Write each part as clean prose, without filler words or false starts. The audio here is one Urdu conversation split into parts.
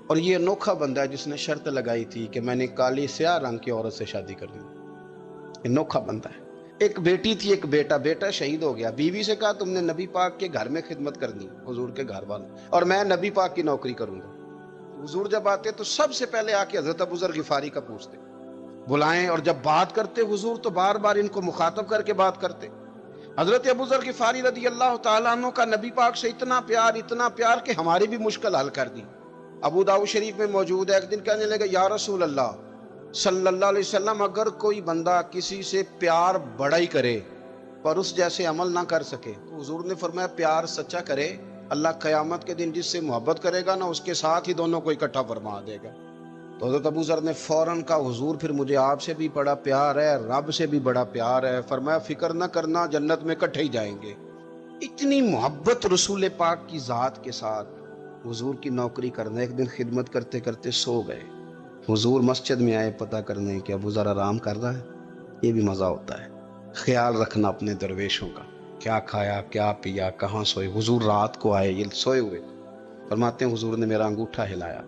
اور یہ انوکھا بندہ ہے جس نے شرط لگائی تھی کہ میں نے کالی سیاہ رنگ کی عورت سے شادی کرنی. انوکھا بندہ ہے. ایک بیٹی تھی ایک بیٹا. بیٹا شہید ہو گیا. بیوی سے کہا تم نے نبی پاک کے گھر میں خدمت کرنی, حضور کے گھر والوں, اور میں نبی پاک کی نوکری کروں گا. حضور جب آتے تو سب سے پہلے آ کے حضرت ابو ذر غفاری کا پوچھتے, بلائیں, اور جب بات کرتے حضور تو بار بار ان کو مخاطب کر کے بات کرتے. حضرت ابو ذر غفاری رضی اللہ تعالیٰ عنہ کا نبی پاک سے اتنا پیار کہ ہماری بھی مشکل حل کر دی. ابو داؤد شریف میں موجود ہے, ایک دن کہنے لگا یا رسول اللہ صلی اللہ علیہ وسلم, اگر کوئی بندہ کسی سے پیار بڑا ہی کرے پر اس جیسے عمل نہ کر سکے تو حضور نے فرمایا پیار سچا کرے, اللہ قیامت کے دن جس سے محبت کرے گا نا اس کے ساتھ ہی دونوں کو اکٹھا فرما دے گا. تو حضرت ابو ذر نے فوراً کہا حضور پھر مجھے آپ سے بھی بڑا پیار ہے, رب سے بھی بڑا پیار ہے. فرمایا فکر نہ کرنا, جنت میں اکٹھے ہی جائیں گے. اتنی محبت رسول پاک کی ذات کے ساتھ. حضور کی نوکری کرنا. ایک دن خدمت کرتے کرتے سو گئے. حضور مسجد میں آئے پتہ کرنے کہ ابو ذر آرام کر رہا ہے. یہ بھی مزہ ہوتا ہے, خیال رکھنا اپنے درویشوں کا, کیا کھایا کیا پیا کہاں سوئے. حضور رات کو آئے, یہ سوئے ہوئے. فرماتے ہیں حضور نے میرا انگوٹھا ہلایا,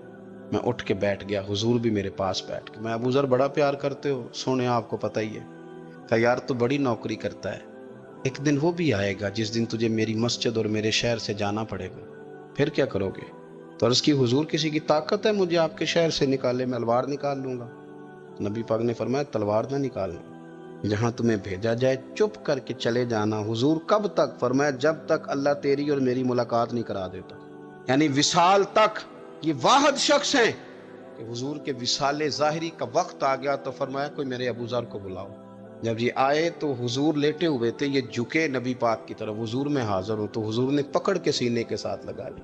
میں اٹھ کے بیٹھ گیا, حضور بھی میرے پاس بیٹھ کے. میں ابو ذر بڑا پیار کرتے ہو, سونے آپ کو پتہ ہی ہے. کہا یار تو بڑی نوکری کرتا ہے, ایک دن وہ بھی آئے گا جس دن تجھے میری مسجد اور میرے شہر سے جانا پڑے گا, پھر کیا کرو گے. تو عرض کی حضور کسی کی طاقت ہے مجھے آپ کے شہر سے نکالے, میں تلوار نکال لوں گا. نبی پاک نے فرمایا تلوار نہ نکالنا, جہاں تمہیں بھیجا جائے چپ کر کے چلے جانا. حضور کب تک؟ فرمایا جب تک اللہ تیری اور میری ملاقات نہیں کرا دیتا, یعنی وصال تک. یہ واحد شخص ہیں کہ حضور کے وصال ظاہری کا وقت آ گیا تو فرمایا کوئی میرے ابو ذر کو بلاؤ. جب یہ آئے تو حضور لیٹے ہوئے تھے, یہ جھکے نبی پاک کی طرف, حضور میں حاضر ہوں, تو حضور نے پکڑ کے سینے کے ساتھ لگا لی.